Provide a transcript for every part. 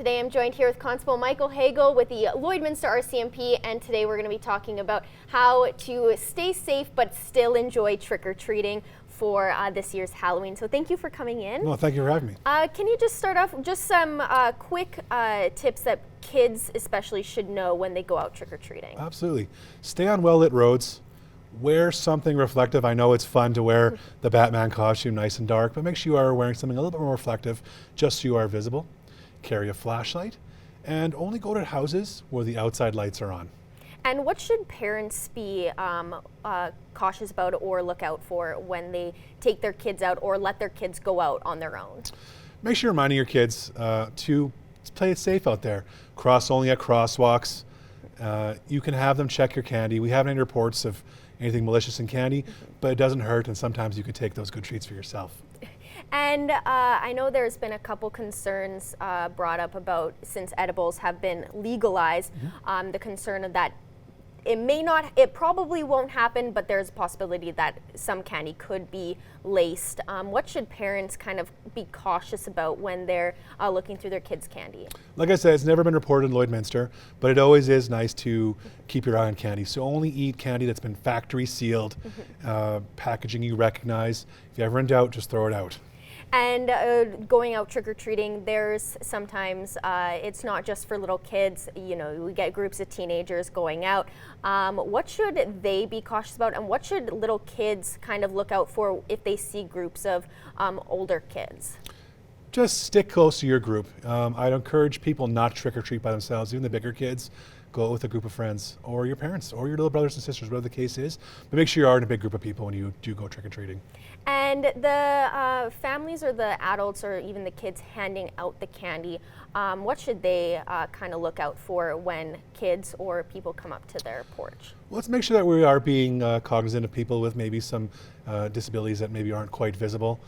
Today I'm joined here with Constable Michael Hagel with the Lloydminster RCMP, and today we're going to be talking about how to stay safe but still enjoy trick-or-treating for this year's Halloween. So thank you for coming in. No, thank you for having me. Can you just start off just some quick tips that kids especially should know when they go out trick-or-treating? Absolutely. Stay on well-lit roads. Wear something reflective. I know it's fun to wear the Batman costume nice and dark, but make sure you are wearing something a little bit more reflective just so you are visible. Carry a flashlight and only go to houses where the outside lights are on. And what should parents be cautious about or look out for when they take their kids out or let their kids go out on their own? Make sure you're reminding your kids to play it safe out there. Cross only at crosswalks. You can have them check your candy. We haven't any reports of anything malicious in candy, but it doesn't hurt, and sometimes you can take those good treats for yourself. And I know there's been a couple concerns brought up about, since edibles have been legalized, the concern of that it probably won't happen, but there's a possibility that some candy could be laced. What should parents kind of be cautious about when they're looking through their kids' candy? Like I said, it's never been reported in Lloydminster, but it always is nice to keep your eye on candy. So only eat candy that's been factory sealed, packaging you recognize. If you're ever in doubt, just throw it out. And going out trick-or-treating, there's sometimes, it's not just for little kids, you know, we get groups of teenagers going out. What should they be cautious about, and what should little kids kind of look out for if they see groups of older kids? Just stick close to your group. I'd encourage people not to trick-or-treat by themselves, even the bigger kids. Go out with a group of friends, or your parents, or your little brothers and sisters, whatever the case is. But make sure you are in a big group of people when you do go trick-or-treating. And the families or the adults or even the kids handing out the candy, what should they kind of look out for when kids or people come up to their porch? Well, let's make sure that we are being cognizant of people with maybe some disabilities that maybe aren't quite visible,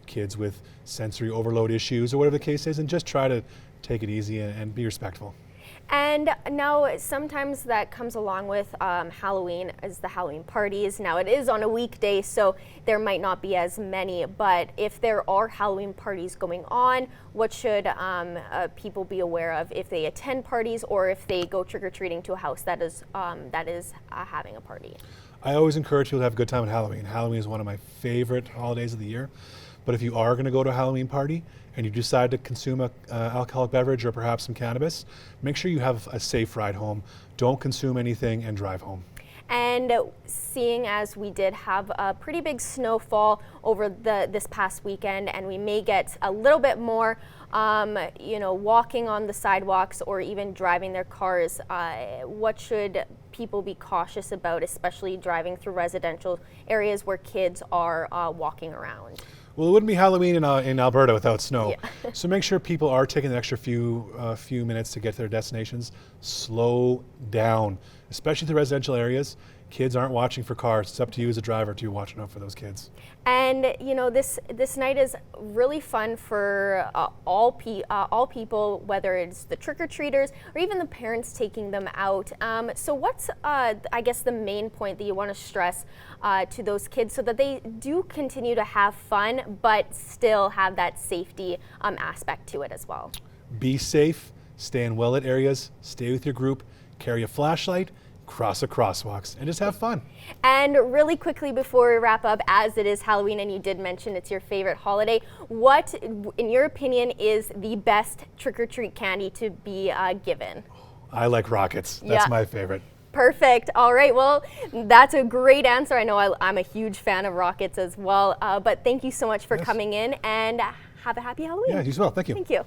kids with sensory overload issues or whatever the case is, and just try to take it easy and be respectful. And now sometimes that comes along with Halloween as the Halloween parties. Now it is on a weekday, so there might not be as many, but if there are Halloween parties going on, what should people be aware of if they attend parties or if they go trick-or-treating to a house that is having a party? I always encourage people to have a good time at Halloween. Halloween is one of my favorite holidays of the year. But if you are going to go to a Halloween party and you decide to consume an alcoholic beverage or perhaps some cannabis, make sure you have a safe ride home. Don't consume anything and drive home. And seeing as we did have a pretty big snowfall over this past weekend, and we may get a little bit more walking on the sidewalks or even driving their cars, what should people be cautious about, especially driving through residential areas where kids are walking around? Well, it wouldn't be Halloween in Alberta without snow. Yeah. So make sure people are taking an extra few minutes to get to their destinations. Slow down, especially the residential areas. Kids aren't watching for cars. It's up to you as a driver to watch out for those kids. And you know, this night is really fun for all people, whether it's the trick-or-treaters or even the parents taking them out. So what's I guess the main point that you want to stress to those kids so that they do continue to have fun but still have that safety aspect to it as well? Be safe, stay in well-lit areas, stay with your group, carry a flashlight, cross the crosswalks, and just have fun. And really quickly before we wrap up, as it is Halloween and you did mention it's your favorite holiday, what, in your opinion, is the best trick-or-treat candy to be given? I like rockets. That's my favorite. Perfect. All right. Well, that's a great answer. I know I'm a huge fan of rockets as well. But thank you so much for coming in, and have a happy Halloween. Yeah, you as well. Thank you. Thank you.